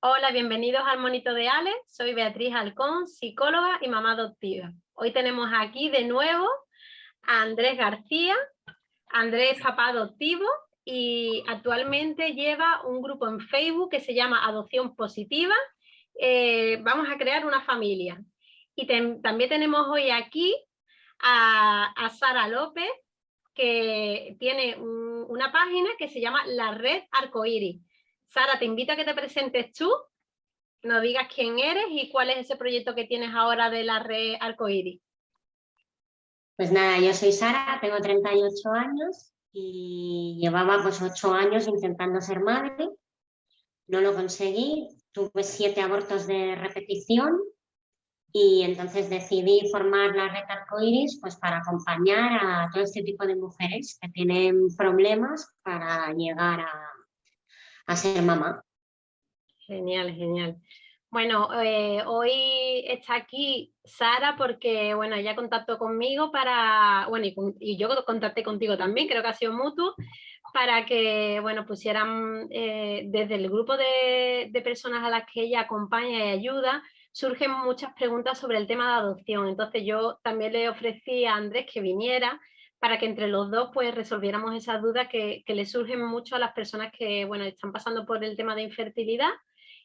Hola, bienvenidos al Monito de Ale. Soy Beatriz Halcón, psicóloga y mamá adoptiva. Hoy tenemos aquí de nuevo a Andrés García. Andrés es papá adoptivo y actualmente lleva un grupo en Facebook que se llama Adopción Positiva. Vamos a crear una familia. Y también tenemos hoy aquí a Sara López, que tiene una página que se llama La Red Arcoíris. Sara, te invito a que te presentes tú, nos digas quién eres y cuál es ese proyecto que tienes ahora de la Red Arcoíris. Pues nada, yo soy Sara, tengo 38 años y llevaba pues 8 años intentando ser madre. No lo conseguí, tuve 7 abortos de repetición y entonces decidí formar la Red Arcoíris pues para acompañar a todo este tipo de mujeres que tienen problemas para llegar a ser mamá. Genial, genial. Bueno, hoy está aquí Sara porque, bueno, ella contactó conmigo para, bueno, y yo contacté contigo también, creo que ha sido mutuo, para que, bueno, pusieran desde el grupo de personas a las que ella acompaña y ayuda, surgen muchas preguntas sobre el tema de adopción. Entonces yo también le ofrecí a Andrés que viniera para que entre los dos pues resolviéramos esas dudas que le surgen mucho a las personas que, bueno, están pasando por el tema de infertilidad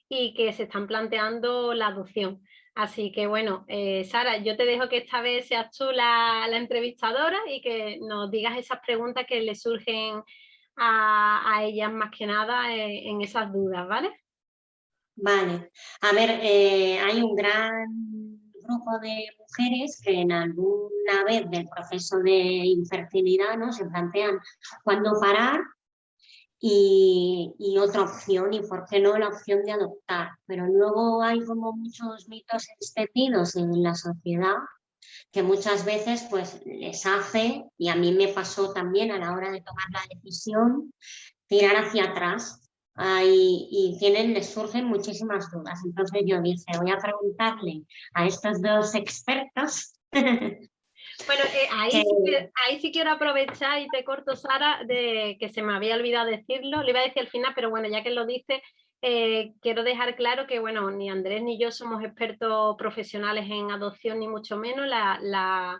y que se están planteando la adopción. Así que bueno, Sara, yo te dejo que esta vez seas tú la entrevistadora y que nos digas esas preguntas que le surgen a ellas más que nada en esas dudas, ¿vale? Vale, a ver, hay un gran grupo de mujeres que en alguna vez del proceso de infertilidad, ¿no?, se plantean cuándo parar y otra opción, y por qué no la opción de adoptar. Pero luego hay como muchos mitos extendidos en la sociedad que muchas veces pues les hace, y a mí me pasó también a la hora de tomar la decisión, tirar hacia atrás. Y les surgen muchísimas dudas. Entonces yo dije, voy a preguntarle a estos dos expertos. Bueno, ahí sí quiero aprovechar y te corto, Sara, de que se me había olvidado decirlo, lo iba a decir al final, pero bueno, ya que lo dices, quiero dejar claro que, bueno, ni Andrés ni yo somos expertos profesionales en adopción, ni mucho menos. La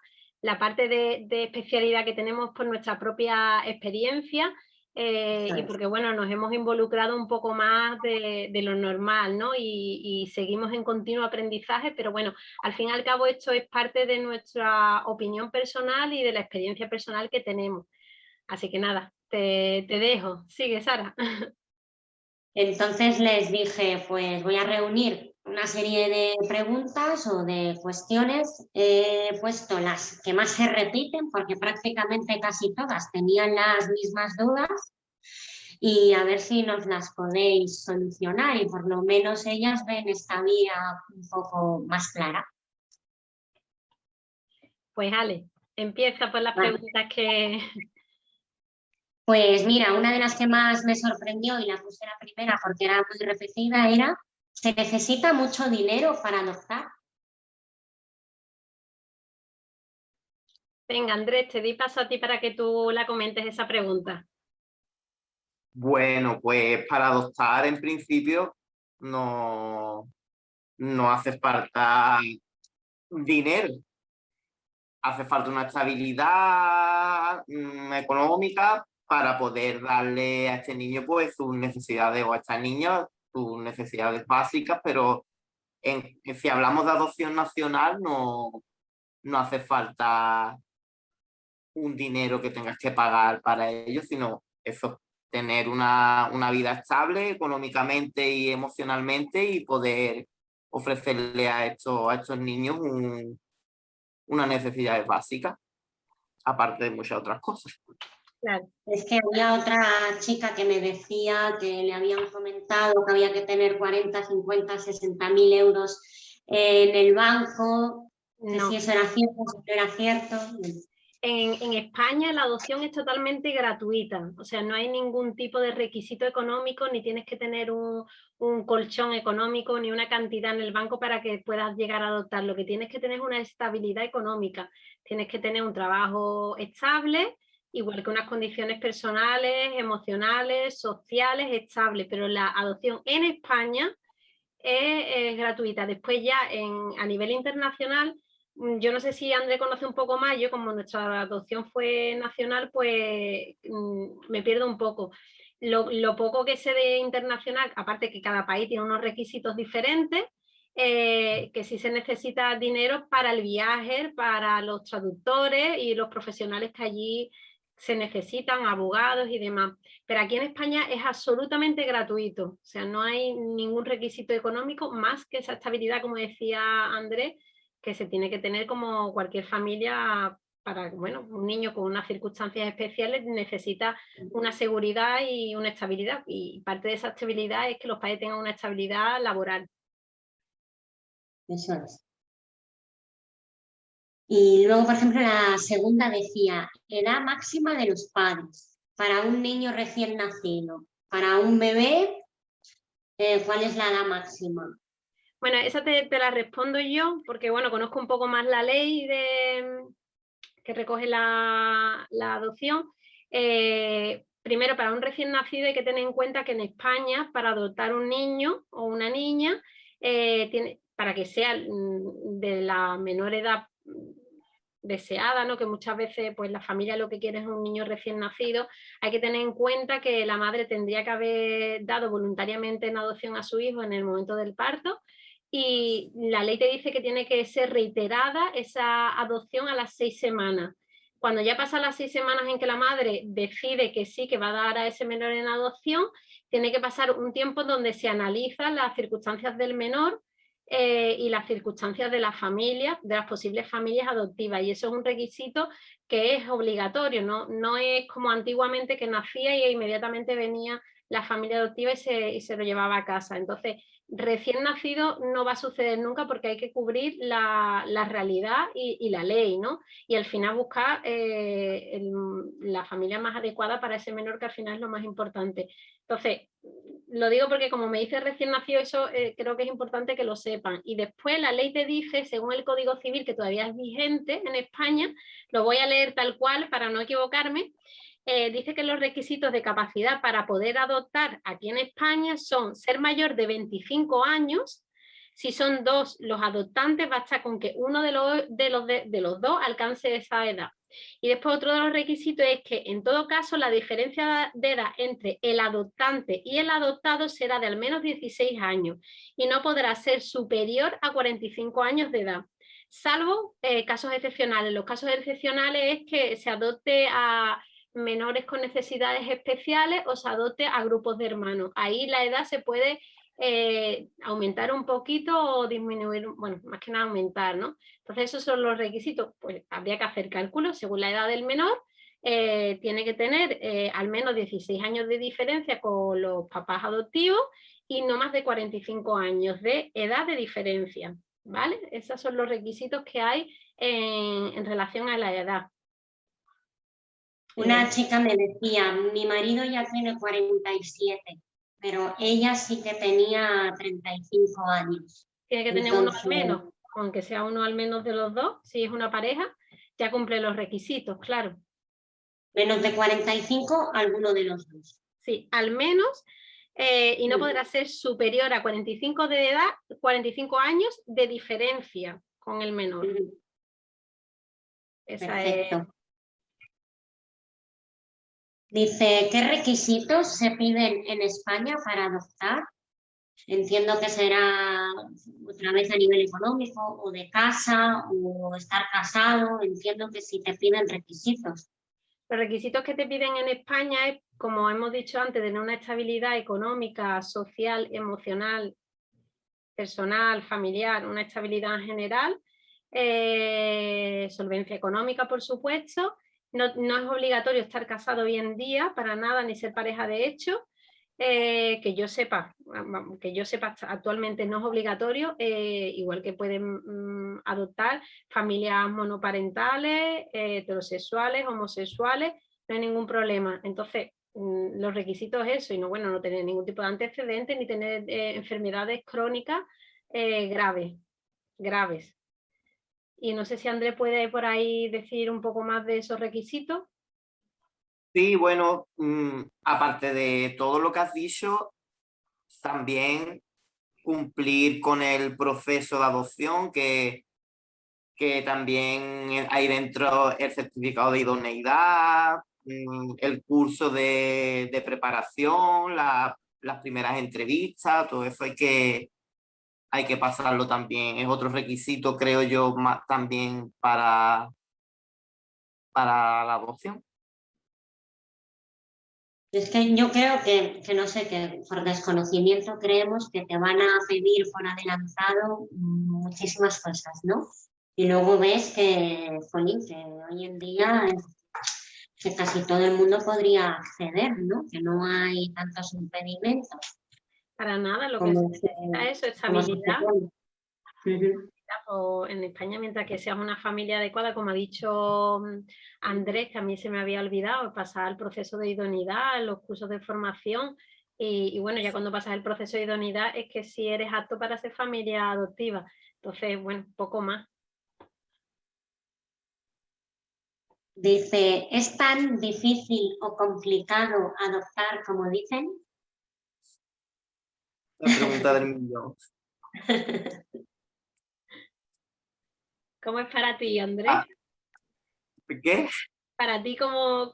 parte de especialidad que tenemos por nuestra propia experiencia y porque, bueno, nos hemos involucrado un poco más de lo normal, ¿no? Y seguimos en continuo aprendizaje, pero bueno, al fin y al cabo esto es parte de nuestra opinión personal y de la experiencia personal que tenemos. Así que nada, te dejo. Sigue, Sara. Entonces les dije, pues voy a reunir una serie de preguntas o de cuestiones. He puesto las que más se repiten, porque prácticamente casi todas tenían las mismas dudas, y a ver si nos las podéis solucionar y por lo menos ellas ven esta vía un poco más clara. Pues Ale, empieza por las Vale. preguntas que... Pues mira, una de las que más me sorprendió y la puse la primera porque era muy repetida era: ¿se necesita mucho dinero para adoptar? Venga, Andrés, te di paso a ti para que tú la comentes esa pregunta. Bueno, pues para adoptar en principio no hace falta dinero, hace falta una estabilidad económica para poder darle a este niño pues sus necesidades, o a esta niña sus necesidades básicas, pero si hablamos de adopción nacional no hace falta un dinero que tengas que pagar para ello, sino eso, tener una vida estable económicamente y emocionalmente y poder ofrecerle a estos niños unas necesidades básicas, aparte de muchas otras cosas. Claro. Es que había otra chica que me decía que le habían comentado que había que tener 40, 50, 60.000 euros en el banco, que No. si eso era cierto, si no era cierto. En España la adopción es totalmente gratuita, o sea, no hay ningún tipo de requisito económico, ni tienes que tener un colchón económico, ni una cantidad en el banco para que puedas llegar a adoptar. Lo que tienes que tener es una estabilidad económica, tienes que tener un trabajo estable, igual que unas condiciones personales, emocionales, sociales estables, pero la adopción en España es gratuita. Después ya a nivel internacional, yo no sé si André conoce un poco más, yo como nuestra adopción fue nacional, pues me pierdo un poco. Lo poco que sé de internacional, aparte que cada país tiene unos requisitos diferentes, que sí se necesita dinero para el viaje, para los traductores y los profesionales que allí se necesitan, abogados y demás. Pero aquí en España es absolutamente gratuito, o sea, no hay ningún requisito económico más que esa estabilidad, como decía Andrés, que se tiene que tener como cualquier familia para, bueno, un niño con unas circunstancias especiales necesita una seguridad y una estabilidad, y parte de esa estabilidad es que los padres tengan una estabilidad laboral. Eso es. Y luego, por ejemplo, la segunda decía, edad máxima de los padres para un niño recién nacido. Para un bebé, ¿cuál es la edad máxima? Bueno, esa te la respondo yo, porque bueno, conozco un poco más la ley que recoge la adopción. Primero, para un recién nacido hay que tener en cuenta que en España, para adoptar un niño o una niña, para que sea de la menor edad deseada, ¿no? Que muchas veces pues la familia lo que quiere es un niño recién nacido, hay que tener en cuenta que la madre tendría que haber dado voluntariamente en adopción a su hijo en el momento del parto, y la ley te dice que tiene que ser reiterada esa adopción a las 6 semanas. Cuando ya pasan las 6 semanas en que la madre decide que sí, que va a dar a ese menor en adopción, tiene que pasar un tiempo donde se analizan las circunstancias del menor y las circunstancias de la familia, de las posibles familias adoptivas, y eso es un requisito que es obligatorio, no es como antiguamente que nacía y inmediatamente venía la familia adoptiva y se lo llevaba a casa. Entonces, recién nacido no va a suceder nunca porque hay que cubrir la realidad y la ley, ¿no? Y al final buscar la familia más adecuada para ese menor, que al final es lo más importante. Entonces, lo digo porque como me dice recién nacido, eso creo que es importante que lo sepan. Y después la ley te dice, según el Código Civil, que todavía es vigente en España, lo voy a leer tal cual para no equivocarme, dice que los requisitos de capacidad para poder adoptar aquí en España son ser mayor de 25 años. Si son dos los adoptantes, basta con que uno de los dos alcance esa edad. Y después otro de los requisitos es que en todo caso la diferencia de edad entre el adoptante y el adoptado será de al menos 16 años y no podrá ser superior a 45 años de edad, salvo casos excepcionales. Los casos excepcionales es que se adopte a menores con necesidades especiales o se adopte a grupos de hermanos. Ahí la edad se puede aumentar un poquito o disminuir, bueno, más que nada aumentar, ¿no? Entonces esos son los requisitos, pues habría que hacer cálculos según la edad del menor, tiene que tener al menos 16 años de diferencia con los papás adoptivos y no más de 45 años de edad de diferencia, ¿vale? Esos son los requisitos que hay en relación a la edad. Una chica me decía, mi marido ya tiene 47, pero ella sí que tenía 35 años. Tiene que tener uno al menos, aunque sea uno al menos de los dos, si es una pareja, ya cumple los requisitos, claro. Menos de 45, alguno de los dos. Sí, al menos, y no podrá ser superior a 45 de edad, 45 años de diferencia con el menor. Esa Perfecto. es. Dice, ¿qué requisitos se piden en España para adoptar? Entiendo que será otra vez a nivel económico o de casa o estar casado. Entiendo que sí te piden requisitos. Los requisitos que te piden en España es, como hemos dicho antes, tener una estabilidad económica, social, emocional, personal, familiar, una estabilidad en general, solvencia económica, por supuesto. No es obligatorio estar casado hoy en día, para nada, ni ser pareja de hecho. Que yo sepa actualmente no es obligatorio, igual que pueden adoptar familias monoparentales, heterosexuales, homosexuales, no hay ningún problema. Entonces, los requisitos es eso, y no tener ningún tipo de antecedentes ni tener enfermedades crónicas graves. Y no sé si Andrés puede por ahí decir un poco más de esos requisitos. Sí, bueno, aparte de todo lo que has dicho, también cumplir con el proceso de adopción, que también hay dentro el certificado de idoneidad, el curso de preparación, las primeras entrevistas, todo eso hay que pasarlo también. Es otro requisito, creo yo, más también para la adopción. Es que yo creo que no sé, que por desconocimiento creemos que te van a pedir por adelantado muchísimas cosas, ¿no? Y luego ves que, jolín, que hoy en día que casi todo el mundo podría acceder, ¿no? Que no hay tantos impedimentos Para nada, lo que se como necesita es eso, como se estabilidad. supone. Ujú. O en España, mientras que seas una familia adecuada, como ha dicho Andrés, que a mí se me había olvidado, pasar el proceso de idoneidad, los cursos de formación, y bueno, ya cuando pasas el proceso de idoneidad es que si eres apto para ser familia adoptiva. Entonces, bueno, poco más. Dice, ¿es tan difícil o complicado adoptar como dicen? La pregunta del millón. ¿Cómo es para ti, Andrés? Ah, ¿qué? ¿Para ti cómo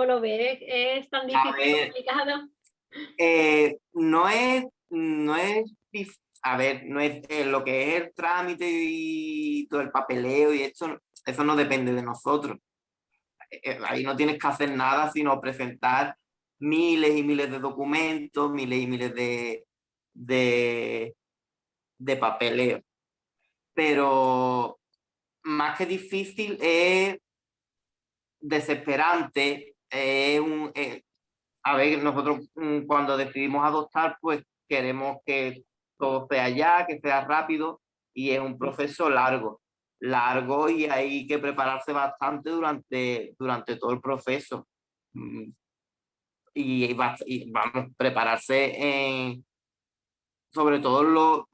lo ves? ¿Es tan difícil o complicado? No es, a ver, no es lo que es el trámite y todo el papeleo y esto, eso no depende de nosotros. Ahí no tienes que hacer nada sino presentar miles y miles de documentos, miles y miles de, de papeleo. Pero más que difícil es desesperante. A ver, nosotros cuando decidimos adoptar, pues queremos que todo sea ya, que sea rápido, y es un proceso largo y hay que prepararse bastante durante todo el proceso. Mm, y vamos, prepararse sobre todo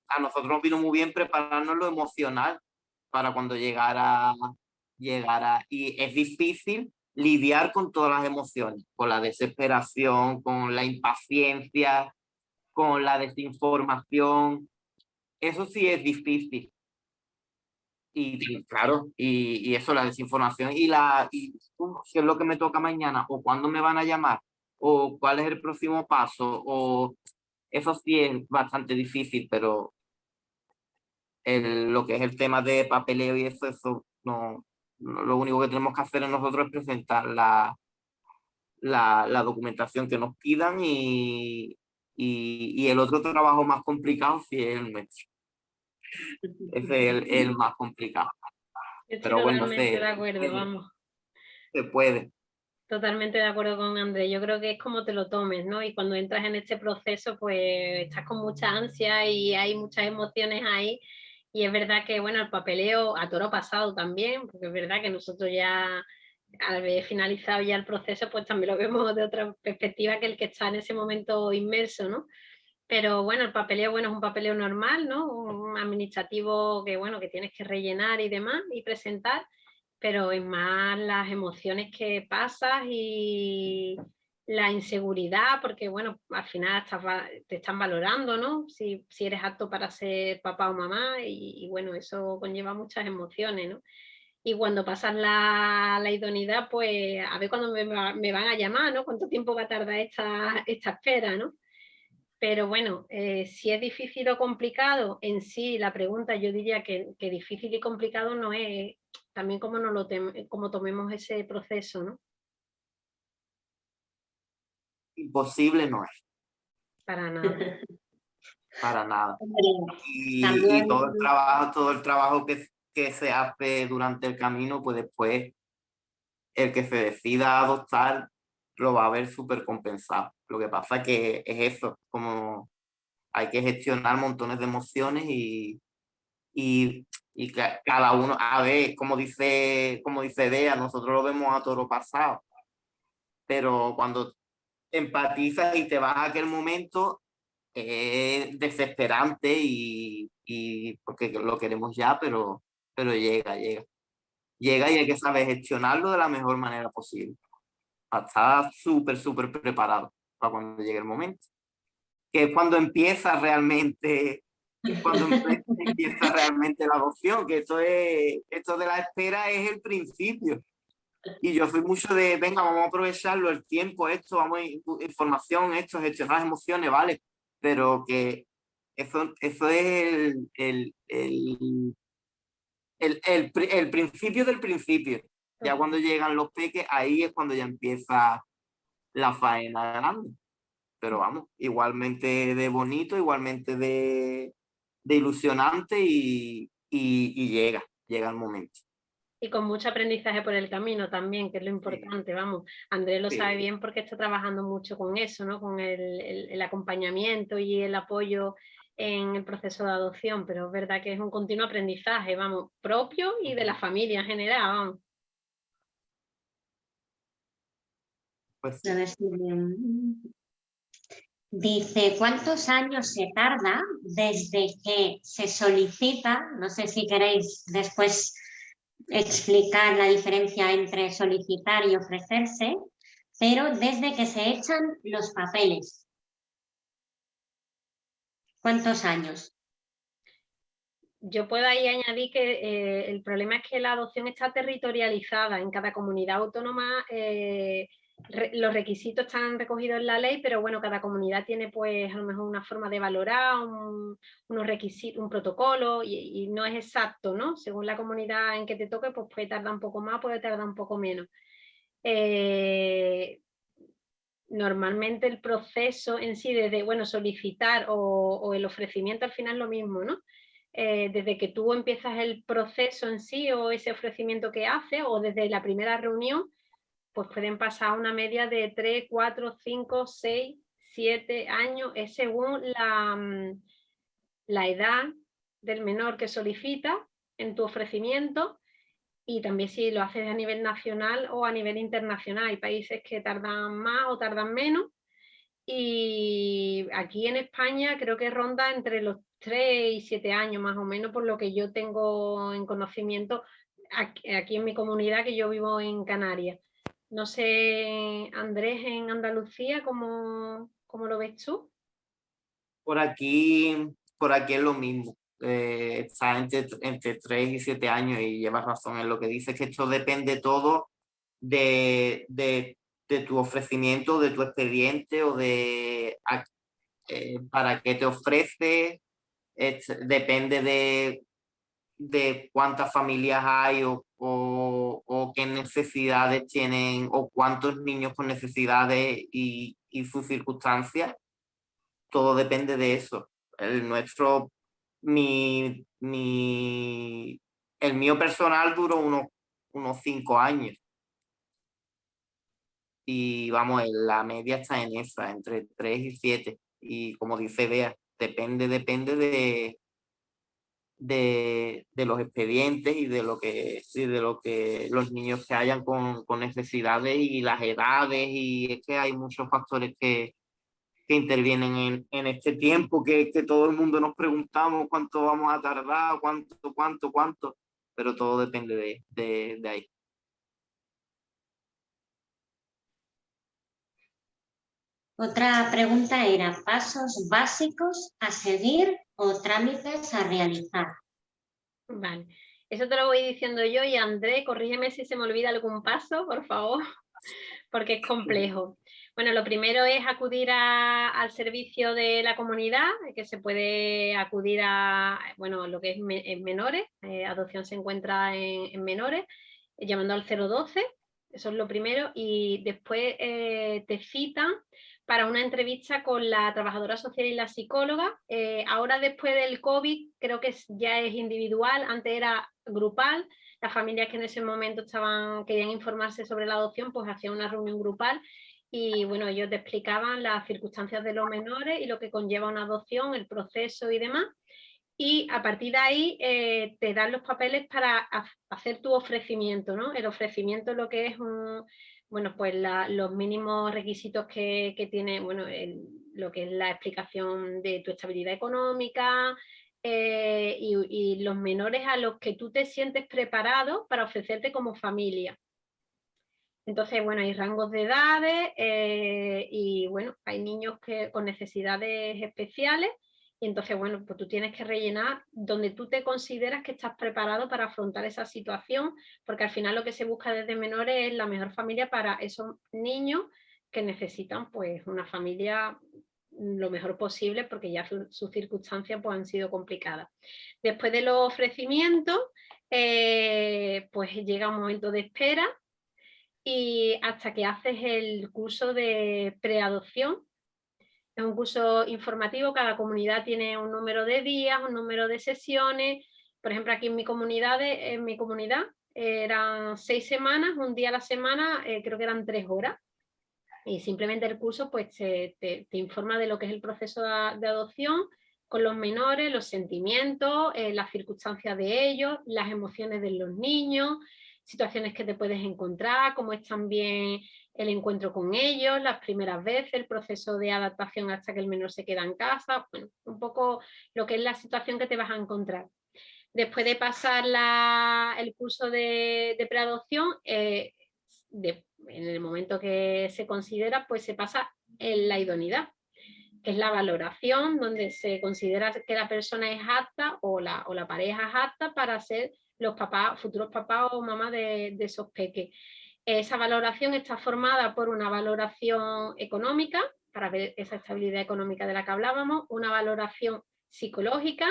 a nosotros nos vino muy bien prepararnos lo emocional para cuando llegara. Y es difícil lidiar con todas las emociones, con la desesperación, con la impaciencia, con la desinformación. Eso sí es difícil. Y claro, y eso, la desinformación qué es lo que me toca mañana, o cuándo me van a llamar, o cuál es el próximo paso, o eso sí es bastante difícil, pero lo que es el tema de papeleo y eso lo único que tenemos que hacer nosotros es presentar la documentación que nos pidan y el otro trabajo más complicado sí es el nuestro. Ese es el más complicado. Yo estoy Pero bueno, totalmente de acuerdo, vamos. se puede. Totalmente de acuerdo con Andrés. Yo creo que es como te lo tomes, ¿no? Y cuando entras en este proceso, pues estás con mucha ansia y hay muchas emociones ahí. Y es verdad que, bueno, el papeleo a toro pasado también, porque es verdad que nosotros ya, al haber finalizado ya el proceso, pues también lo vemos de otra perspectiva que el que está en ese momento inmerso, ¿no? Pero bueno, el papeleo, bueno, es un papeleo normal, ¿no? Un administrativo que, bueno, que tienes que rellenar y demás y presentar, pero es más las emociones que pasas y la inseguridad, porque, bueno, al final te están valorando, ¿no? Si eres apto para ser papá o mamá y, bueno, eso conlleva muchas emociones, ¿no? Y cuando pasas la idoneidad, pues a ver cuándo me van a llamar, ¿no? ¿Cuánto tiempo va a tardar esta espera, ¿no? Pero bueno, si es difícil o complicado, en sí la pregunta yo diría que difícil y complicado no es, también como tomemos ese proceso, ¿no? Imposible no es, Para nada. para nada. Y También, todo el trabajo que se hace durante el camino, pues después el que se decida adoptar lo va a ver súper compensado. Lo que pasa que es eso, como hay que gestionar montones de emociones y cada uno, a ver, como dice Bea, nosotros lo vemos a toro pasado, pero cuando empatizas y te vas a aquel momento, es desesperante y porque lo queremos ya, pero llega y hay que saber gestionarlo de la mejor manera posible. Está súper preparado para cuando llegue el momento. que es cuando empieza realmente la adopción, que esto de la espera es el principio. Y yo soy mucho de, venga, vamos a aprovecharlo, el tiempo, esto, vamos a información, esto, gestionar las emociones, vale, pero que eso es el principio del principio. Ya cuando llegan los peques, ahí es cuando ya empieza la faena grande. Pero vamos, igualmente de bonito, igualmente de ilusionante y llega el momento. Y con mucho aprendizaje por el camino también, que es lo importante, vamos. Andrés lo sabe bien porque está trabajando mucho con eso, ¿no? Con el acompañamiento y el apoyo en el proceso de adopción, pero es verdad que es un continuo aprendizaje, vamos, propio y de la familia en general, vamos. Pues, A ver si dice, ¿cuántos años se tarda desde que se solicita? No sé si queréis después explicar la diferencia entre solicitar y ofrecerse, pero desde que se echan los papeles. ¿Cuántos años? Yo puedo ahí añadir que el problema es que la adopción está territorializada en cada comunidad autónoma. Los requisitos están recogidos en la ley, pero bueno, cada comunidad tiene pues a lo mejor una forma de valorar, unos requisitos, un protocolo y no es exacto, ¿no? Según la comunidad en que te toque, pues puede tardar un poco más, puede tardar un poco menos. Normalmente el proceso en sí, desde bueno, solicitar o el ofrecimiento al final es lo mismo, ¿no? Desde que tú empiezas el proceso en sí o ese ofrecimiento que haces o desde la primera reunión, pues pueden pasar una media de 3, 4, 5, 6, 7 años, es según la edad del menor que solicita en tu ofrecimiento y también si lo haces a nivel nacional o a nivel internacional. Hay países que tardan más o tardan menos. Y aquí en España creo que ronda entre los 3 y 7 años más o menos, por lo que yo tengo en conocimiento aquí en mi comunidad, que yo vivo en Canarias. No sé, Andrés, en Andalucía, ¿cómo lo ves tú? por aquí es lo mismo. Está entre 3 y 7 años y llevas razón en lo que dices, que esto depende todo de tu ofrecimiento, de tu expediente o para qué te ofrece. Depende de cuántas familias hay o qué necesidades tienen o cuántos niños con necesidades y sus circunstancias. Todo depende de eso. El nuestro, mi, mi, el mío personal duró unos 5 años. Y vamos, la media está en esa, entre 3 y 7. Y como dice Bea, depende de los expedientes y de lo que los niños que hayan con necesidades y las edades. Y es que hay muchos factores que intervienen en este tiempo que todo el mundo nos preguntamos cuánto vamos a tardar, cuánto, pero todo depende de ahí. Otra pregunta era, ¿pasos básicos a seguir o trámites a realizar? Vale, eso te lo voy diciendo yo y Andrés, corrígeme si se me olvida algún paso, por favor, porque es complejo. Bueno, lo primero es acudir al servicio de la comunidad, que se puede acudir a, bueno, lo que es en menores, adopción se encuentra en menores, llamando al 012, eso es lo primero, y después te citan para una entrevista con la trabajadora social y la psicóloga. Ahora después del COVID creo que ya es individual, antes era grupal. Las familias que en ese momento querían informarse sobre la adopción, pues hacían una reunión grupal y bueno, ellos te explicaban las circunstancias de los menores y lo que conlleva una adopción, el proceso y demás. Y a partir de ahí te dan los papeles para hacer tu ofrecimiento, ¿no? El ofrecimiento lo que es bueno, pues los mínimos requisitos que tiene, bueno, lo que es la explicación de tu estabilidad económica y los menores a los que tú te sientes preparado para ofrecerte como familia. Entonces, bueno, hay rangos de edades y, bueno, hay niños con necesidades especiales y entonces, bueno, pues tú tienes que rellenar donde tú te consideras que estás preparado para afrontar esa situación, porque al final lo que se busca desde menores es la mejor familia para esos niños que necesitan, pues, una familia lo mejor posible porque ya sus circunstancias pues, han sido complicadas. Después de los ofrecimientos, pues llega un momento de espera y hasta que haces el curso de preadopción. Es un curso informativo, cada comunidad tiene un número de días, un número de sesiones. Por ejemplo, aquí en mi comunidad eran 6 semanas, un día a la semana, creo que eran 3 horas. Y simplemente el curso pues te informa de lo que es el proceso de adopción con los menores, los sentimientos, las circunstancias de ellos, las emociones de los niños, situaciones que te puedes encontrar, cómo es también el encuentro con ellos, las primeras veces, el proceso de adaptación hasta que el menor se queda en casa, bueno, un poco lo que es la situación que te vas a encontrar. Después de pasar el curso de preadopción, en el momento que se considera, pues se pasa en la idoneidad, que es la valoración donde se considera que la persona es apta o la pareja es apta para ser los papás, futuros papás o mamás de esos peques. Esa valoración está formada por una valoración económica, para ver esa estabilidad económica de la que hablábamos, una valoración psicológica,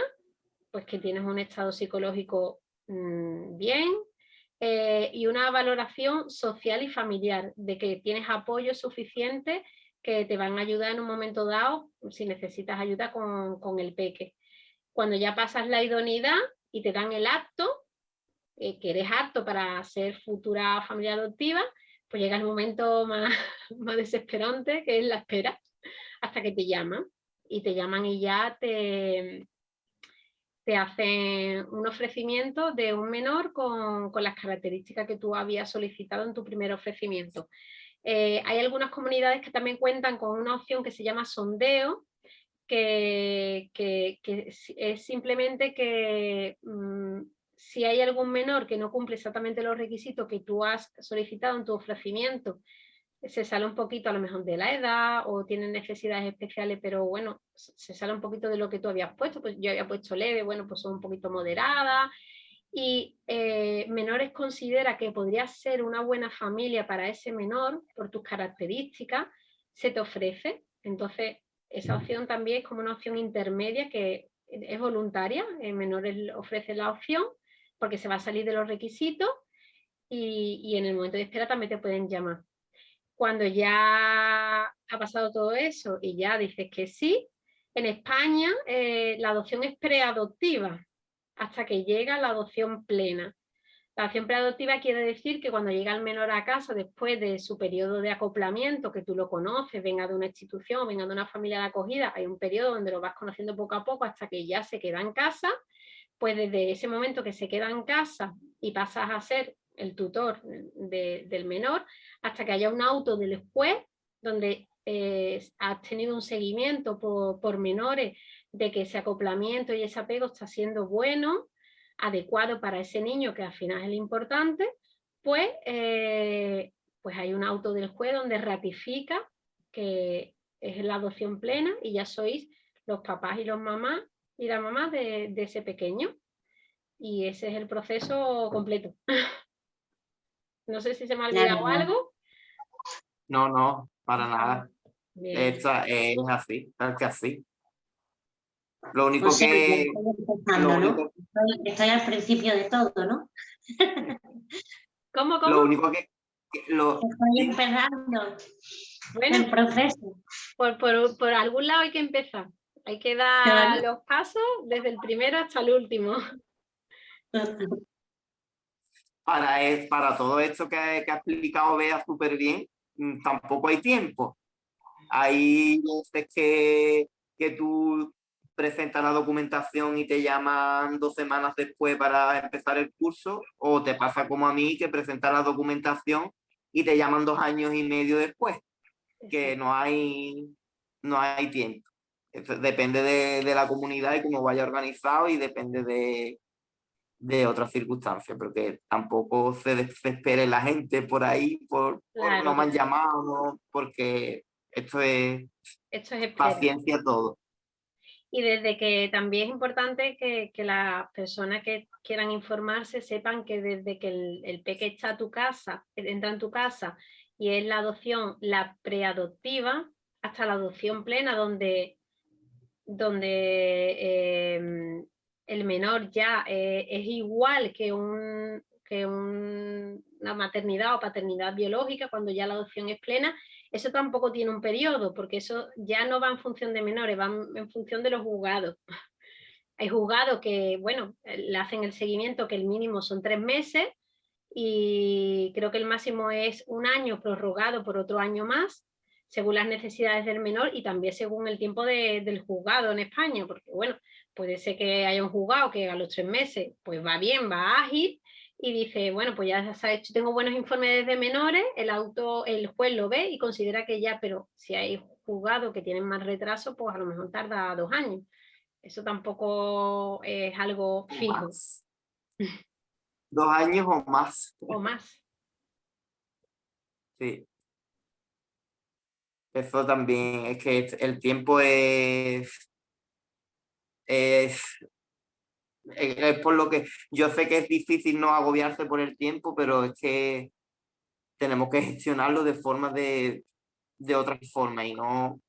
pues que tienes un estado psicológico bien, y una valoración social y familiar, de que tienes apoyo suficiente que te van a ayudar en un momento dado si necesitas ayuda con el peque. Cuando ya pasas la idoneidad y te dan el acto, que eres apto para ser futura familia adoptiva, pues llega el momento más, más desesperante, que es la espera, hasta que te llaman. Y te llaman y ya te hacen un ofrecimiento de un menor con las características que tú habías solicitado en tu primer ofrecimiento. Hay algunas comunidades que también cuentan con una opción que se llama sondeo, que es simplemente que si hay algún menor que no cumple exactamente los requisitos que tú has solicitado en tu ofrecimiento, se sale un poquito a lo mejor de la edad o tienen necesidades especiales, pero bueno, se sale un poquito de lo que tú habías puesto, pues yo había puesto leve, bueno, pues son un poquito moderadas, y menores considera que podría ser una buena familia para ese menor por tus características, se te ofrece. Entonces, esa opción también es como una opción intermedia que es voluntaria, menores ofrece la opción porque se va a salir de los requisitos y en el momento de espera también te pueden llamar. Cuando ya ha pasado todo eso y ya dices que sí, en España la adopción es preadoptiva hasta que llega la adopción plena. La adopción preadoptiva quiere decir que cuando llega el menor a casa después de su periodo de acoplamiento, que tú lo conoces, venga de una institución, venga de una familia de acogida, hay un periodo donde lo vas conociendo poco a poco hasta que ya se queda en casa, pues desde ese momento que se queda en casa y pasas a ser el tutor del menor, hasta que haya un auto del juez donde has tenido un seguimiento por menores de que ese acoplamiento y ese apego está siendo bueno, adecuado para ese niño, que al final es el importante, pues, pues hay un auto del juez donde ratifica que es la adopción plena y ya sois los papás y los mamás y la mamá de ese pequeño. Y ese es el proceso completo. No sé si se me ha olvidado Claro, algo. No, no, para nada. Bien. Esta es así, tal que así. Lo o único sea, que que, estoy lo empezando, ¿no? único, Estoy al principio de todo, ¿no? ¿Cómo, cómo? lo único Estoy dime. empezando Bueno, el proceso. por algún lado hay que empezar. Hay que dar Claro. los pasos desde el primero hasta el último. Para todo esto que ha explicado Bea súper bien, tampoco hay tiempo. Hay veces que tú presentas la documentación y te llaman 2 semanas después para empezar el curso, o te pasa como a mí, que presentas la documentación y te llaman 2 años y medio después, que no hay tiempo. Depende de la comunidad y cómo vaya organizado, y depende de otras circunstancias, porque tampoco se desespere la gente por ahí, por Claro, no me han claro. llamado, no, porque esto es Esto es espera. paciencia todo. Y desde que también es importante que las personas que quieran informarse sepan que desde que el peque está a tu casa, entra en tu casa, y es la adopción, la preadoptiva, hasta la adopción plena, donde el menor ya es igual una maternidad o paternidad biológica, cuando ya la adopción es plena, eso tampoco tiene un periodo, porque eso ya no va en función de menores, va en función de los juzgados. Hay juzgados que, bueno, le hacen el seguimiento, que el mínimo son 3 meses, y creo que el máximo es 1 año prorrogado por otro año más, según las necesidades del menor y también según el tiempo del juzgado en España, porque bueno, puede ser que haya un juzgado que a los 3 meses pues va bien, va ágil y dice, bueno, pues ya se ha hecho, tengo buenos informes de menores, el juez lo ve y considera que ya, pero si hay juzgados que tienen más retraso, pues a lo mejor tarda 2 años. Eso tampoco es algo O fijo. más. 2 años o más. O más. Sí. Eso también, es que el tiempo es, es por lo que yo sé que es difícil no agobiarse por el tiempo, pero es que tenemos que gestionarlo de otra forma y no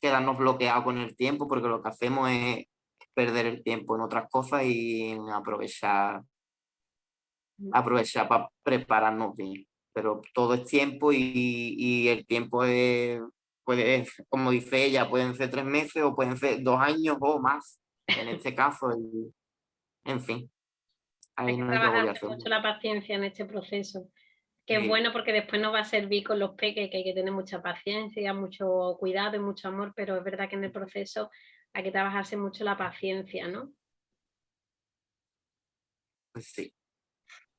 quedarnos bloqueados con el tiempo, porque lo que hacemos es perder el tiempo en otras cosas y en aprovechar para prepararnos bien. Pero todo es tiempo y el tiempo como dice ella, pueden ser 3 meses o pueden ser 2 años o más, en este caso. En fin, Hay ahí que no hay que trabajarse agobiarse mucho mucho. la paciencia en este proceso, que es Sí, bueno porque después nos va a servir con los peques, que hay que tener mucha paciencia, mucho cuidado y mucho amor, pero es verdad que en el proceso hay que trabajarse mucho la paciencia, ¿no? pues sí.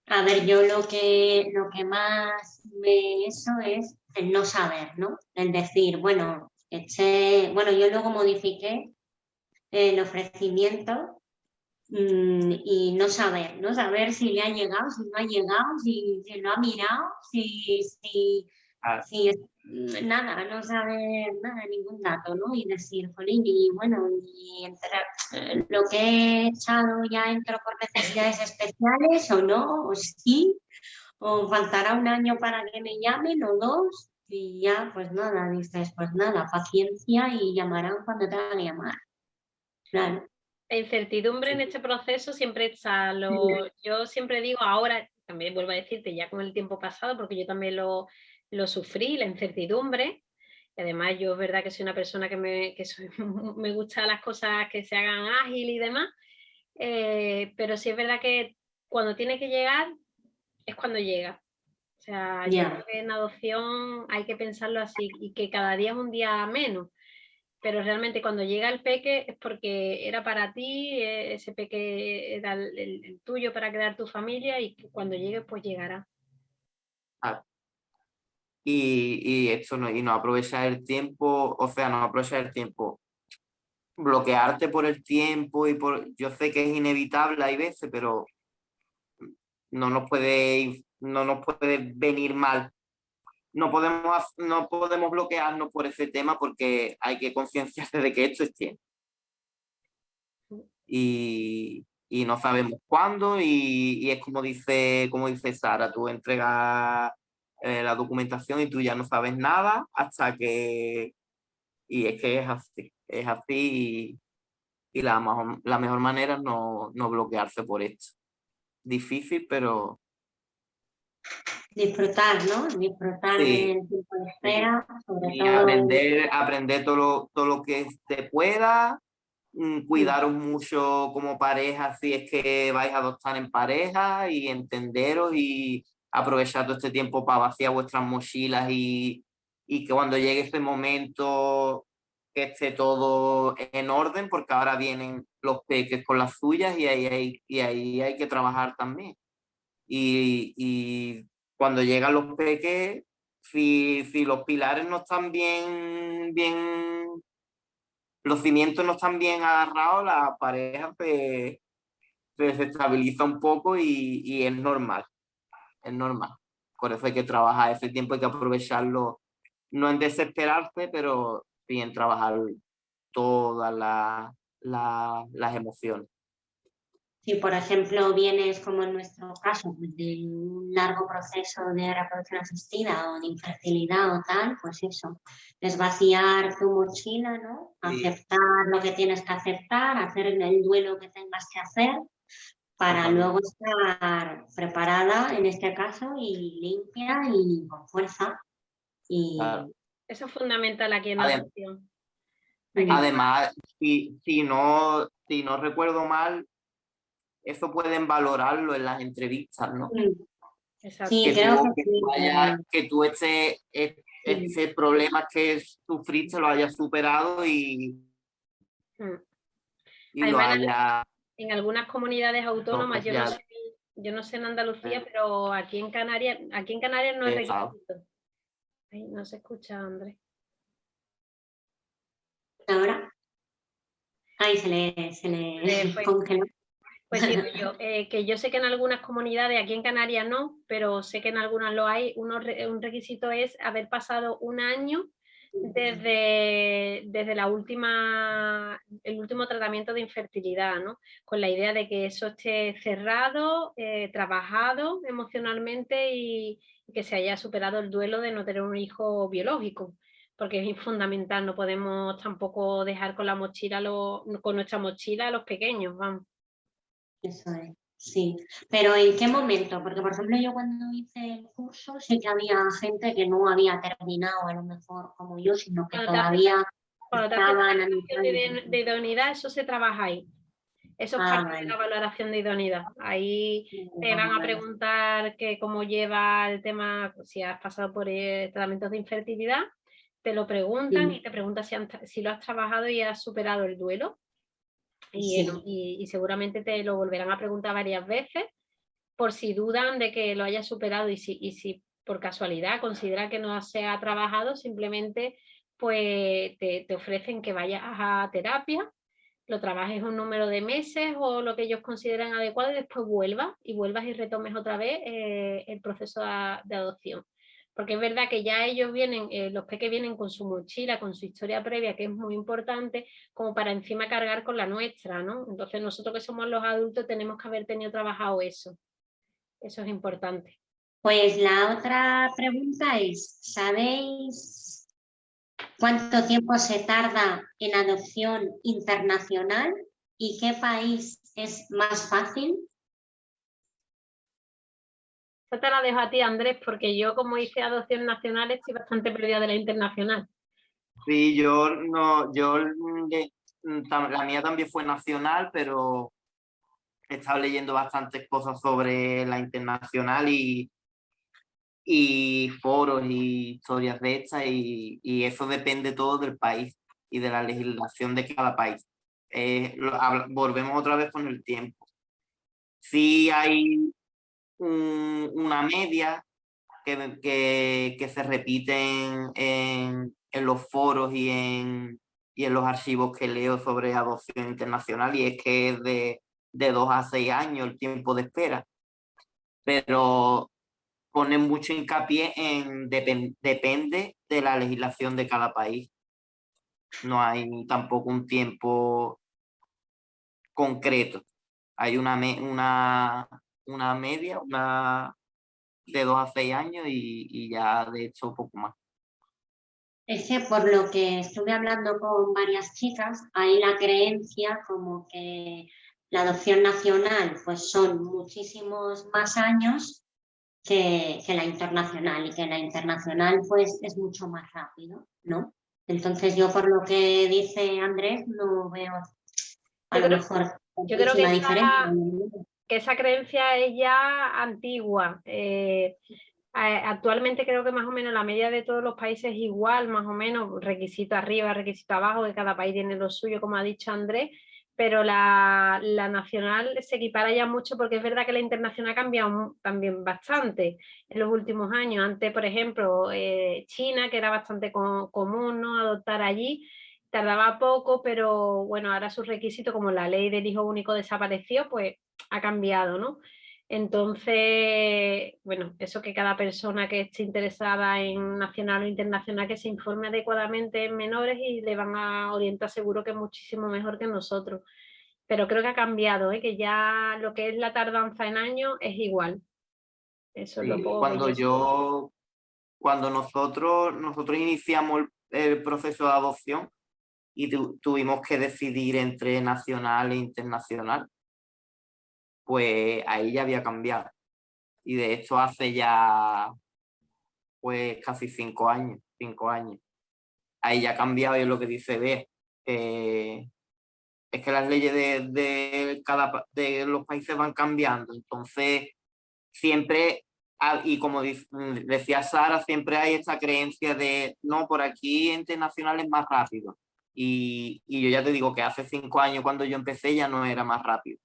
A ver, yo lo que más me eso es el no saber, ¿no? El decir, bueno, bueno, yo luego modifiqué el ofrecimiento y no saber si le ha llegado, si no ha llegado, si lo ha mirado, Ah, nada, no saber nada, ningún dato, ¿no? Y decir, jolín, y bueno, lo que he echado ya entró por necesidades especiales o no, o sí, o faltará 1 año para que me llamen o 2, y ya, pues nada, dices, pues nada, paciencia y llamarán cuando tengan que llamar. Claro. La incertidumbre en sí. este proceso siempre está. Yo siempre digo, ahora, también vuelvo a decirte, ya con el tiempo pasado, porque yo también lo sufrí, la incertidumbre. Y además, yo es verdad que soy una persona me gusta las cosas que se hagan ágil y demás. Pero sí es verdad que cuando tiene que llegar, es cuando llega. O sea, yo creo Ya, que en adopción hay que pensarlo así y que cada día es un día menos. Pero realmente cuando llega el peque es porque era para ti, ese peque era el tuyo para crear tu familia y cuando llegue pues llegará. Ah, y esto no, y no aprovechar el tiempo, o sea, no aprovechar el tiempo, bloquearte por el tiempo yo sé que es inevitable hay veces, pero no nos puede venir mal. No podemos bloquearnos por ese tema porque hay que concienciarse de que esto es tiempo y no sabemos cuándo y es como dice Sara, tú entregas la documentación y tú ya no sabes nada y es que es así y la mejor manera es no bloquearse por esto. Difícil, pero disfrutar, ¿no? Disfrutar sí, del tiempo de sí. espera, sobre Y todo. aprender todo lo que se pueda, cuidaros mucho como pareja si es que vais a adoptar en pareja y entenderos y aprovechar todo este tiempo para vaciar vuestras mochilas y que cuando llegue ese momento que esté todo en orden, porque ahora vienen los peques con las suyas y ahí hay que trabajar también. Y cuando llegan los peques, si los pilares no están los cimientos no están bien agarrados, la pareja pues, se desestabiliza un poco y es normal, es normal. Por eso hay que trabajar ese tiempo, hay que aprovecharlo, no en desesperarse, pero sí en trabajar todas las emociones. Si, por ejemplo, vienes, como en nuestro caso, pues, de un largo proceso de reproducción asistida o de infertilidad o tal, pues eso, desvaciar tu mochila, ¿no? Sí. Aceptar lo que tienes que aceptar, hacer el duelo que tengas que hacer, para Totalmente. luego estar preparada, en este caso, y limpia y con fuerza. Y Claro. Eso es fundamental aquí en la adopción. Además, si no recuerdo mal, eso pueden valorarlo en las entrevistas, ¿no? Exacto. Sí, Que creo tú, que sí. que tú ese problema que sufriste lo hayas superado y lo Además, hayas en algunas comunidades autónomas, yo social. no sé en Andalucía, pero aquí en Canarias no es requisito. Ay, no se escucha, Andrés. Ahora, ahí se le Pues, congeló. pues digo yo, que yo sé que en algunas comunidades, aquí en Canarias no, pero sé que en algunas lo hay, un requisito es haber pasado un año desde el último tratamiento de infertilidad, ¿no? Con la idea de que eso esté cerrado, trabajado emocionalmente y que se haya superado el duelo de no tener un hijo biológico, porque es fundamental, no podemos tampoco dejar con nuestra mochila a los pequeños, vamos. Eso es, sí. Pero ¿en qué momento? Porque, por ejemplo, yo cuando hice el curso sí que había gente que no había terminado, a lo mejor como yo, sino que Cuando te hacen estaban la analizando. de idoneidad, eso se trabaja ahí. Eso es parte de Vale. la valoración de idoneidad. Ahí te van a Vale. preguntar cómo lleva el tema, si has pasado por tratamientos de infertilidad, te lo preguntan Sí, y te preguntan si lo has trabajado y has superado el duelo. sí. Y seguramente te lo volverán a preguntar varias veces por si dudan de que lo hayas superado y si por casualidad considera que no se ha trabajado, simplemente pues te ofrecen que vayas a terapia, lo trabajes un número de meses o lo que ellos consideran adecuado y después vuelvas y retomes otra vez el proceso de adopción. Porque es verdad que ya ellos vienen, los peques vienen con su mochila, con su historia previa, que es muy importante, como para encima cargar con la nuestra, ¿no? Entonces nosotros que somos los adultos tenemos que haber tenido trabajado eso. Eso es importante. Pues la otra pregunta es, ¿sabéis cuánto tiempo se tarda en adopción internacional y qué país es más fácil? Yo te la dejo a ti, Andrés, porque yo como hice adopción nacional estoy bastante perdida de la internacional. Sí, la mía también fue nacional, pero he estado leyendo bastantes cosas sobre la internacional y foros y historias de estas y eso depende todo del país y de la legislación de cada país. Volvemos otra vez con el tiempo. Sí hay una media que se repiten en los foros y en los archivos que leo sobre adopción internacional, y es que es de 2 a 6 años el tiempo de espera, pero ponen mucho hincapié en depende de la legislación de cada país. No hay tampoco un tiempo concreto. Hay una media, de 2 a 6 años y ya de hecho poco más. Es que por lo que estuve hablando con varias chicas, hay la creencia como que la adopción nacional pues son muchísimos más años que la internacional y que la internacional pues es mucho más rápido, ¿no? Entonces yo por lo que dice Andrés no veo a Yo lo creo, mejor yo creo que muchísima diferencia. esa creencia es ya antigua. Actualmente creo que más o menos la media de todos los países es igual, más o menos, requisito arriba, requisito abajo, que cada país tiene lo suyo, como ha dicho Andrés, pero la nacional se equipara ya mucho porque es verdad que la internacional ha cambiado también bastante en los últimos años. Antes, por ejemplo, China, que era bastante común, ¿no?, adoptar allí, tardaba poco, pero bueno, ahora su requisito, como la ley del hijo único desapareció, pues ha cambiado, ¿no? Entonces, bueno, eso que cada persona que esté interesada en nacional o internacional que se informe adecuadamente en menores y le van a orientar seguro que es muchísimo mejor que nosotros. Pero creo que ha cambiado, ¿eh? Que ya lo que es la tardanza en años es igual. Eso es lo Sí, poco que yo sé. cuando nosotros iniciamos el proceso de adopción y tuvimos que decidir entre nacional e internacional, pues ahí ya había cambiado. Y de hecho hace ya pues casi 5 años, 5 años. Ahí ya ha cambiado y es lo que dice B. Es que las leyes de los países van cambiando. Entonces, siempre, y como decía Sara, siempre hay esta creencia de, no, por aquí internacional es más rápido. Y yo ya te digo que hace 5 años cuando yo empecé ya no era más rápido.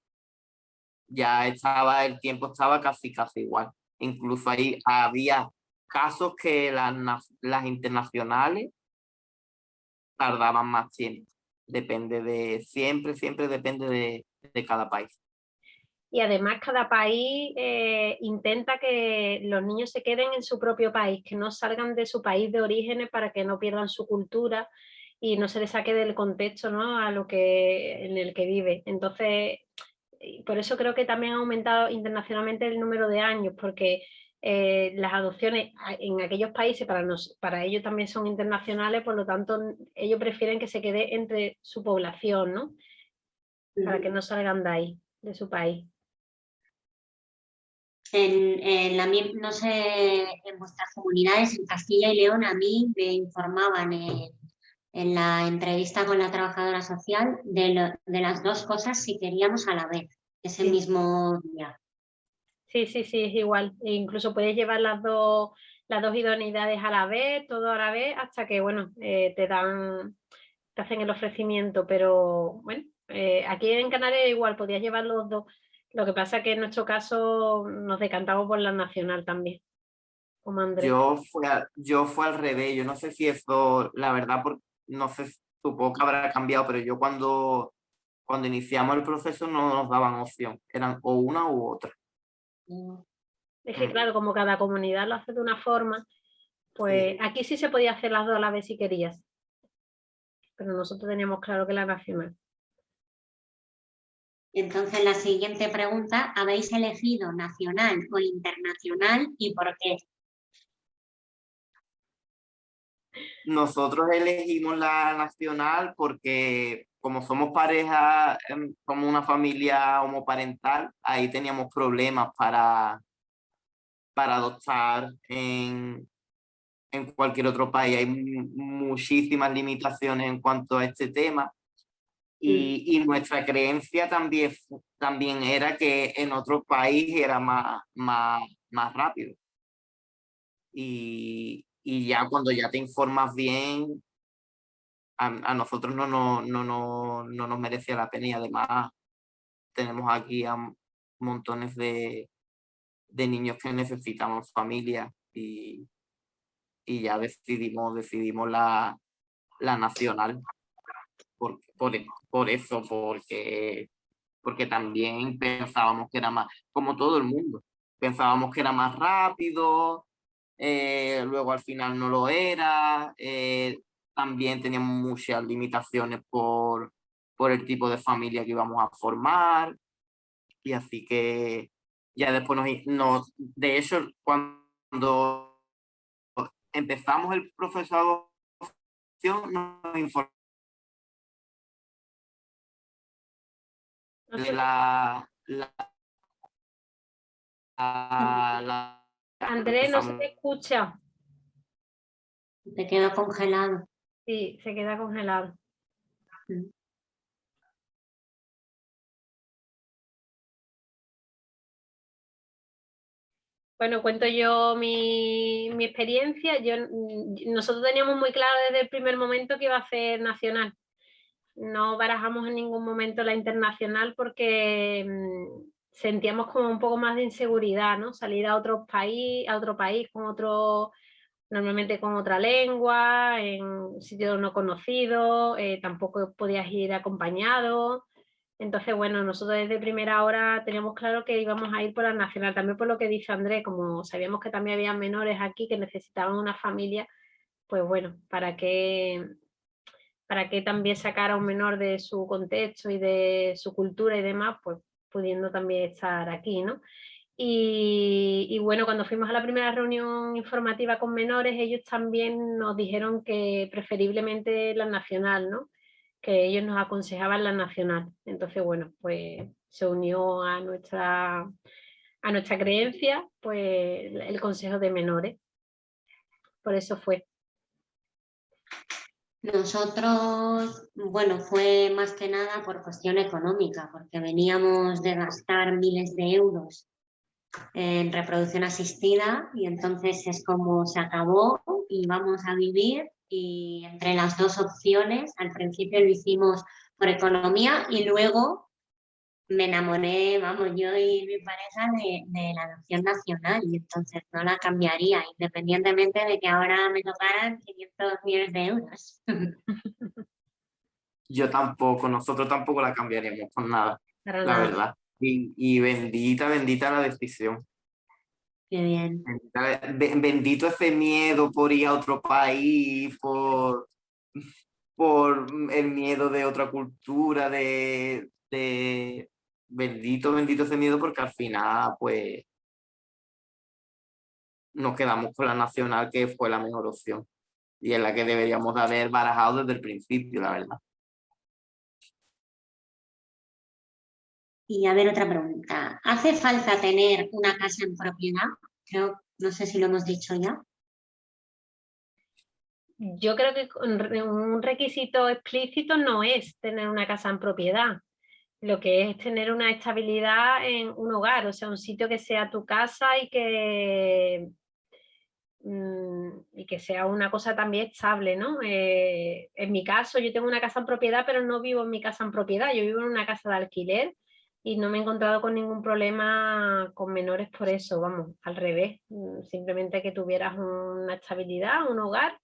Ya estaba, el tiempo estaba casi igual. Incluso ahí había casos que las internacionales tardaban más tiempo. Siempre depende de cada país. Y además cada país intenta que los niños se queden en su propio país, que no salgan de su país de orígenes para que no pierdan su cultura y no se les saque del contexto, ¿no? A lo que, en el que vive. Entonces, por eso creo que también ha aumentado internacionalmente el número de años, porque las adopciones en aquellos países para ellos también son internacionales, por lo tanto ellos prefieren que se quede entre su población, ¿no? Para que no salgan de ahí, de su país. No sé, en vuestras comunidades, en Castilla y León, a mí me informaban en la entrevista con la trabajadora social de las dos cosas si queríamos a la vez, ese Sí. mismo día. Sí, es igual. E incluso puedes llevar las dos idoneidades a la vez, todo a la vez, hasta que, bueno, te hacen el ofrecimiento. Pero, bueno, aquí en Canarias igual podías llevar los dos. Lo que pasa es que en nuestro caso nos decantamos por la nacional también, como Andrés. Yo fue al revés. Yo no sé si esto, la verdad, no sé, supongo que habrá cambiado, pero yo cuando iniciamos el proceso no nos daban opción. Eran o una u otra. Es que, claro, como cada comunidad lo hace de una forma, pues Sí. aquí sí se podía hacer las dos a la vez si querías. Pero nosotros teníamos claro que la nacional. Entonces, la siguiente pregunta, ¿habéis elegido nacional o internacional y por qué? Nosotros elegimos la nacional porque como somos pareja, somos una familia homoparental, ahí teníamos problemas para adoptar en cualquier otro país. Hay muchísimas limitaciones en cuanto a este tema. Y nuestra creencia también era que en otro país era más rápido. Y ya cuando ya te informas bien, a nosotros no nos merecía la pena y además tenemos aquí a montones de niños que necesitamos familia y ya decidimos la nacional por eso, porque también pensábamos que era más, como todo el mundo, pensábamos que era más rápido, luego al final no lo era, también teníamos muchas limitaciones por el tipo de familia que íbamos a formar, y así que ya después de hecho, cuando empezamos el proceso de adopción, nos informó No de sé, Andrés, no se empezamos. te escucha. Te queda congelado. Sí, se queda congelado. Bueno, cuento yo mi experiencia. Nosotros teníamos muy claro desde el primer momento que iba a ser nacional. No barajamos en ningún momento la internacional porque sentíamos como un poco más de inseguridad, ¿no? Salir a otro país con normalmente con otra lengua, en sitios no conocidos, tampoco podías ir acompañado. Entonces, bueno, nosotros desde primera hora teníamos claro que íbamos a ir por la nacional, también por lo que dice Andrés, como sabíamos que también había menores aquí que necesitaban una familia, pues bueno, para que también sacar a un menor de su contexto y de su cultura y demás, pues pudiendo también estar aquí, ¿no? Y bueno, cuando fuimos a la primera reunión informativa con menores, ellos también nos dijeron que preferiblemente la nacional, ¿no? Que ellos nos aconsejaban la nacional. Entonces, bueno, pues se unió a nuestra creencia, pues el Consejo de Menores. Por eso fue. Nosotros, bueno, fue más que nada por cuestión económica, porque veníamos de gastar miles de euros en reproducción asistida y entonces es como se acabó y vamos a vivir, y entre las dos opciones, al principio lo hicimos por economía y luego me enamoré, vamos, yo y mi pareja de la adopción nacional, y entonces no la cambiaría, independientemente de que ahora me tocaran 500 millones de euros. Yo tampoco, nosotros tampoco la cambiaríamos por nada, Para la nada. verdad. Y bendita, bendita la decisión. Qué bien. Bendito ese miedo por ir a otro país, por el miedo de otra cultura, bendito, bendito ese miedo, porque al final, pues, nos quedamos con la nacional, que fue la mejor opción. Y es la que deberíamos de haber barajado desde el principio, la verdad. Y a ver, otra pregunta. ¿Hace falta tener una casa en propiedad? Creo, no sé si lo hemos dicho ya. Yo creo que un requisito explícito no es tener una casa en propiedad. Lo que es tener una estabilidad en un hogar, o sea, un sitio que sea tu casa y que sea una cosa también estable, ¿no? En mi caso, yo tengo una casa en propiedad, pero no vivo en mi casa en propiedad, yo vivo en una casa de alquiler y no me he encontrado con ningún problema con menores por eso, vamos, al revés, simplemente que tuvieras una estabilidad, un hogar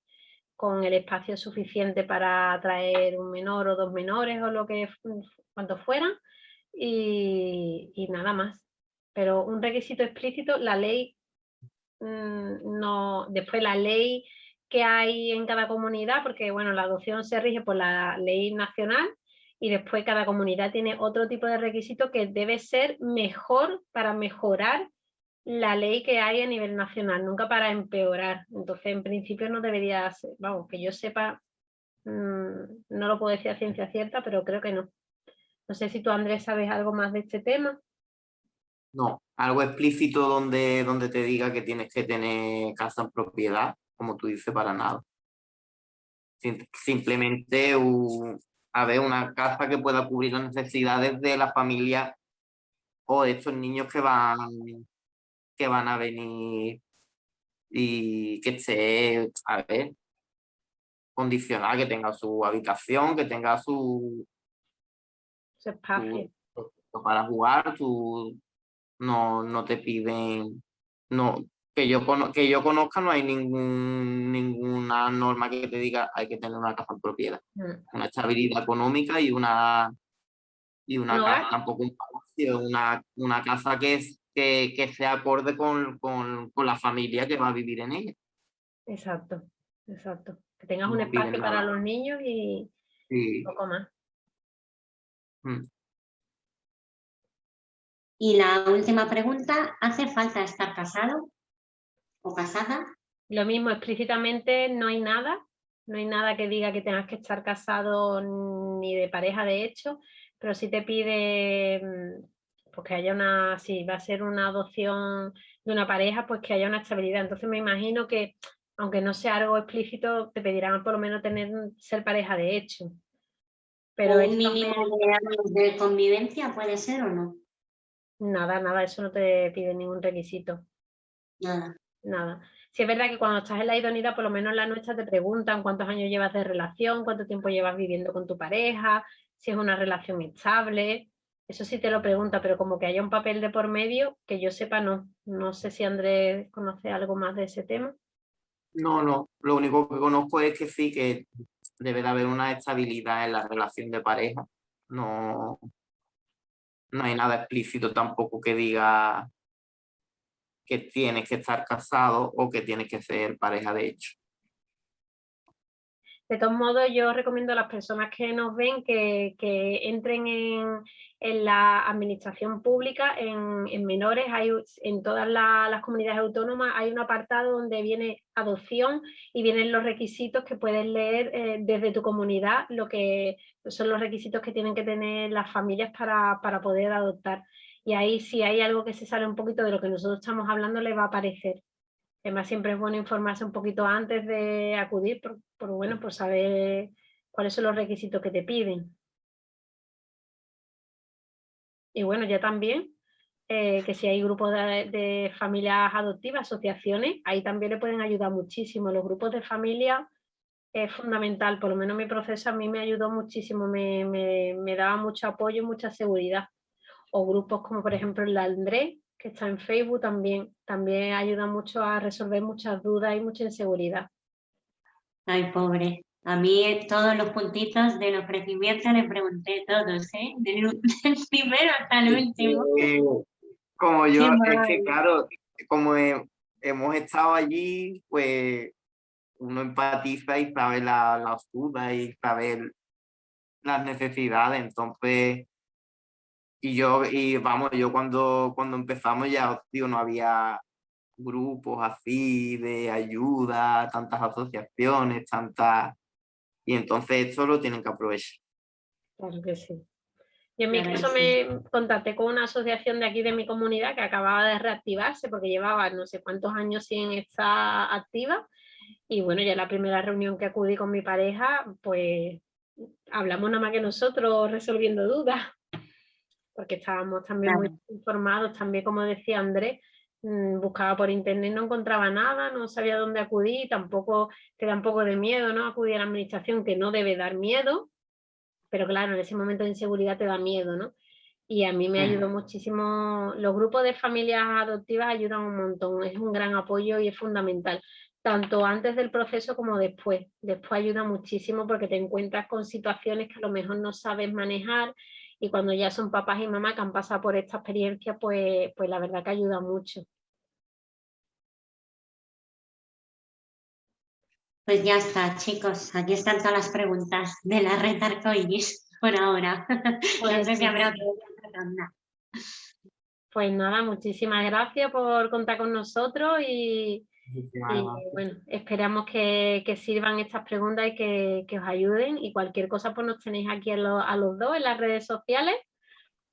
con el espacio suficiente para traer un menor o dos menores o lo que cuantos fueran y nada más. Pero un requisito explícito, la ley no, después la ley que hay en cada comunidad, porque bueno, la adopción se rige por la ley nacional y después cada comunidad tiene otro tipo de requisito que debe ser mejor para mejorar la ley que hay a nivel nacional, nunca para empeorar. Entonces, en principio no debería ser, vamos, que yo sepa, no lo puedo decir a ciencia cierta, pero creo que no. No sé si tú, Andrés, sabes algo más de este tema. No, algo explícito donde te diga que tienes que tener casa en propiedad, como tú dices, para nada. Simplemente a ver, una casa que pueda cubrir las necesidades de la familia o de estos niños que van a venir y que esté, a ver, condicional, que tenga su habitación, que tenga Su espacio. para jugar, no te piden, no, que yo conozca, no hay ninguna norma que te diga hay que tener una casa en propiedad. Mm. Una estabilidad económica y ¿Un una casa, hogar? tampoco un palacio, una casa que sea acorde con la familia que va a vivir en ella. Exacto, exacto. Que tengas un No piden espacio para nada. los niños y Sí. poco más. Mm. Y la última pregunta, ¿hace falta estar casado o casada? Lo mismo, explícitamente no hay nada que diga que tengas que estar casado ni de pareja de hecho, pero sí te pide pues que haya si va a ser una adopción de una pareja, pues que haya una estabilidad. Entonces me imagino que, aunque no sea algo explícito, te pedirán por lo menos ser pareja de hecho. ¿O Pero un eso mínimo de años de convivencia puede ser o no? nada, eso no te pide ningún requisito. Nada. Nada. Sí es verdad que cuando estás en la idoneidad, por lo menos en la nuestra te preguntan cuántos años llevas de relación, cuánto tiempo llevas viviendo con tu pareja, si es una relación estable. Eso sí te lo pregunta, pero como que haya un papel de por medio, que yo sepa no. No sé si Andrés conoce algo más de ese tema. No, lo único que conozco es que sí, que debe de haber una estabilidad en la relación de pareja. No, no hay nada explícito tampoco que diga que tienes que estar casado o que tienes que ser pareja de hecho. De todos modos, yo recomiendo a las personas que nos ven que entren en la administración pública, en menores, en todas las comunidades autónomas hay un apartado donde viene adopción y vienen los requisitos que puedes leer desde tu comunidad, lo que son los requisitos que tienen que tener las familias para poder adoptar. Y ahí si hay algo que se sale un poquito de lo que nosotros estamos hablando, les va a aparecer. Además, siempre es bueno informarse un poquito antes de acudir, por saber cuáles son los requisitos que te piden. Y bueno, ya también, que si hay grupos de familias adoptivas, asociaciones, ahí también le pueden ayudar muchísimo. Los grupos de familia es fundamental, por lo menos mi proceso a mí me ayudó muchísimo, me daba mucho apoyo y mucha seguridad. O grupos como por ejemplo el Andrés, que está en Facebook, también ayuda mucho a resolver muchas dudas y mucha inseguridad. Ay, pobre. A mí todos los puntitos del ofrecimiento le pregunté todos, ¿eh? Del primero hasta el último. Como yo, Qué es que mal. claro, como hemos estado allí, pues uno empatiza y sabe las dudas y sabe las necesidades, entonces, y vamos, yo cuando empezamos ya, tío, no había grupos así de ayuda, tantas asociaciones, y entonces esto lo tienen que aprovechar. Claro que sí. Yo en mi Claro que caso sí. me contacté con una asociación de aquí de mi comunidad que acababa de reactivarse porque llevaba no sé cuántos años sin estar activa. Y bueno, ya la primera reunión que acudí con mi pareja, pues hablamos nada más que nosotros resolviendo dudas, porque estábamos también muy Claro. informados, también como decía Andrés, buscaba por internet, no encontraba nada, no sabía dónde acudir, tampoco te da un poco de miedo, ¿no? Acudir a la administración, que no debe dar miedo, pero claro, en ese momento de inseguridad te da miedo, ¿no? Y a mí me ayudó muchísimo, los grupos de familias adoptivas ayudan un montón, es un gran apoyo y es fundamental, tanto antes del proceso como después. Después ayuda muchísimo porque te encuentras con situaciones que a lo mejor no sabes manejar y cuando ya son papás y mamás que han pasado por esta experiencia, pues la verdad que ayuda mucho. Pues ya está, chicos. Aquí están todas las preguntas de la red arcoíris por ahora. No sé si habrá otra ronda. Pues nada, muchísimas gracias por contar con nosotros y bueno, esperamos que sirvan estas preguntas y que os ayuden y cualquier cosa pues nos tenéis aquí a los dos en las redes sociales,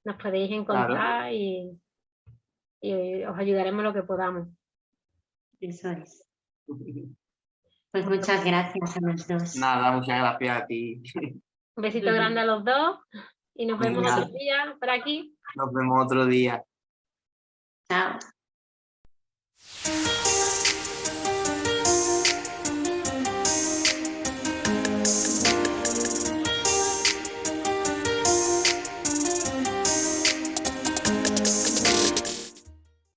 nos podéis encontrar y os ayudaremos lo que podamos. Eso es. Pues muchas gracias a los dos. Nada, muchas gracias a ti. Un besito grande a los dos y nos vemos Venga. otro día por aquí. Nos vemos otro día. Chao.